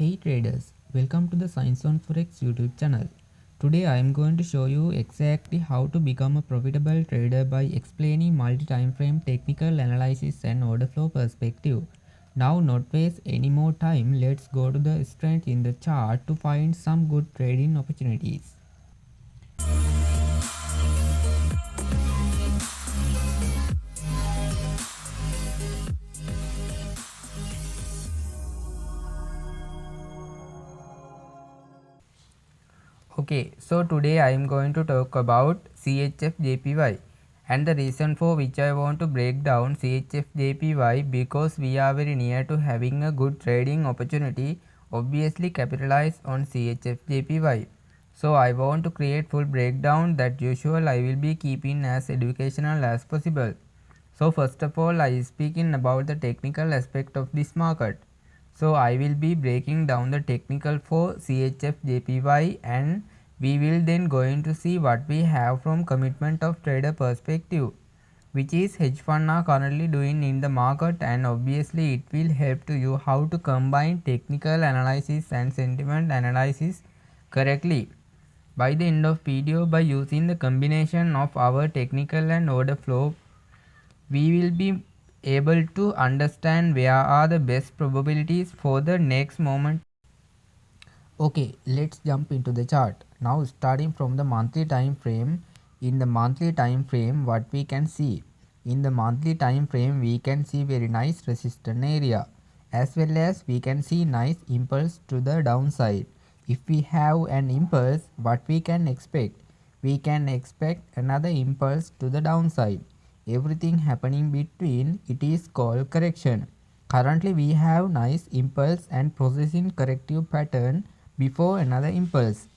Hey traders, welcome to the Science on Forex YouTube channel. Today I am going to show you exactly how to become a profitable trader by explaining multi-time frame technical analysis and order flow perspective. Now not waste any more time, let's go to the strength in the chart to find some good trading opportunities. Okay, so today I am going to talk about CHF-JPY, and the reason for which I want to break down CHF-JPY because we are very near to having a good trading opportunity, obviously capitalize on CHF-JPY. So I want to create full breakdown that usual I will be keeping as educational as possible. So first of all I speaking about the technical aspect of this market. So I will be breaking down the technical for CHF JPY and we will then going to see what we have from commitment of trader perspective, which is hedge fund are currently doing in the market, and obviously it will help to you how to combine technical analysis and sentiment analysis correctly. By the end of video, by using the combination of our technical and order flow, we will be able to understand where are the best probabilities for the next moment. Okay, let's jump into the chart. Now starting from the monthly time frame, in the monthly time frame what we can see? In the monthly time frame we can see very nice resistance area, as well as we can see nice impulse to the downside. If we have an impulse, what we can expect? We can expect another impulse to the downside. Everything happening between it is called correction. Currently we have nice impulse and processing corrective pattern before another impulse,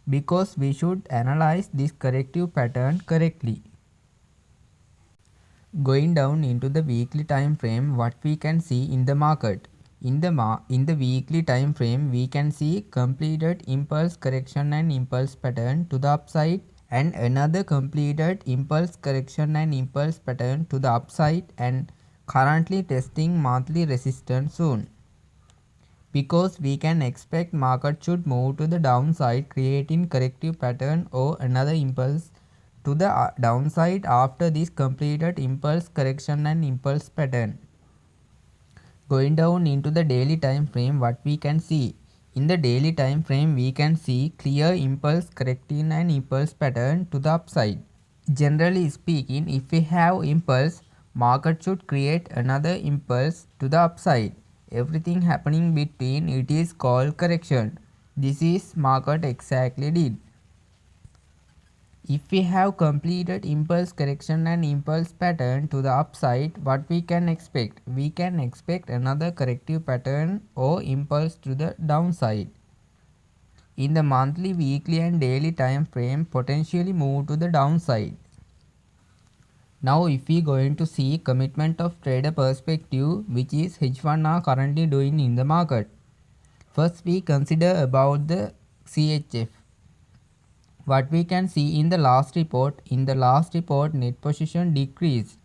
because we should analyze this corrective pattern correctly. Going down into the weekly time frame, what we can see in the market? In the weekly time frame we can see completed impulse correction and impulse pattern to the upside, and another completed impulse correction and impulse pattern to the upside, and currently testing monthly resistance soon, because we can expect market should move to the downside creating corrective pattern or another impulse to the downside after this completed impulse correction and impulse pattern. Going down into the daily time frame, what we can see? In the daily time frame we can see clear impulse correcting and impulse pattern to the upside. Generally speaking, if we have impulse, market should create another impulse to the upside. Everything happening between it is called correction. This is market exactly did. If we have completed impulse correction and impulse pattern to the upside, what we can expect? We can expect another corrective pattern or impulse to the downside. In the monthly, weekly and daily time frame, potentially move to the downside. Now if we going to see commitment of trader perspective, which is hedge fund are currently doing in the market. First we consider about the CHF. What we can see in the last report, net position decreased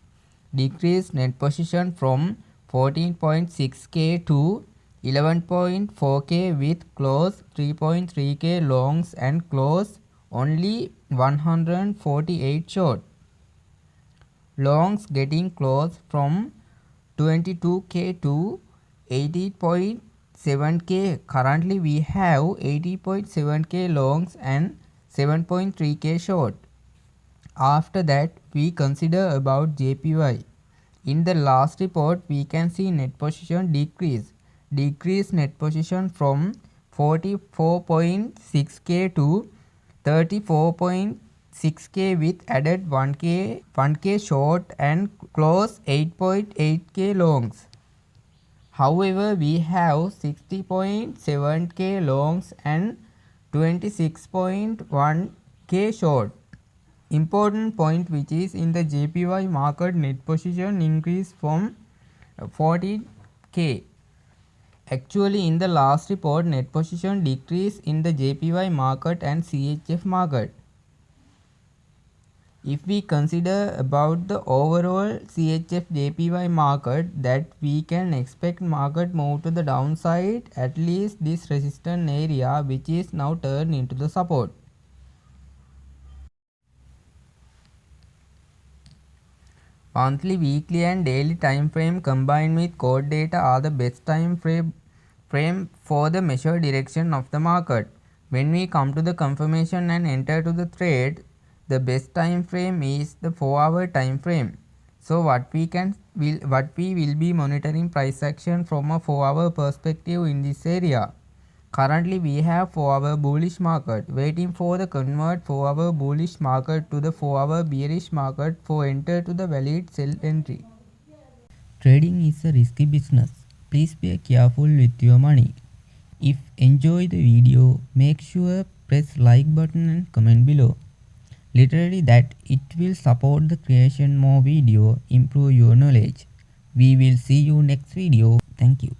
net position from 14.6k to 11.4k with close 3.3k longs and close only 148 short. Longs getting close from 22k to 80.7k. Currently we have 80.7k longs and 7.3k short. After that we consider about JPY. In the last report we can see net position decrease net position from 44.6k to 34.6k with added 1k short and close 8.8k longs. However, we have 60.7k longs and 26.1k short. Important point, which is in the JPY market net position increase from 40k. Actually in the last report net position decrease in the JPY market and CHF market. If we consider about the overall CHF JPY market, that we can expect market move to the downside at least this resistance area, which is now turned into the support. Monthly, weekly and daily time frame combined with core data are the best time frame for the measured direction of the market. When we come to the confirmation and enter to the trade, the best time frame is the 4-hour time frame. So what we will be monitoring price action from a 4-hour perspective in this area. Currently we have 4-hour bullish market waiting for the convert 4-hour bullish market to the 4-hour bearish market for enter to the valid sell entry. Trading is a risky business. Please be careful with your money. If enjoy the video, make sure press like button and comment below. Literally that it will support the creation more video, improve your knowledge. We will see you next video. Thank you.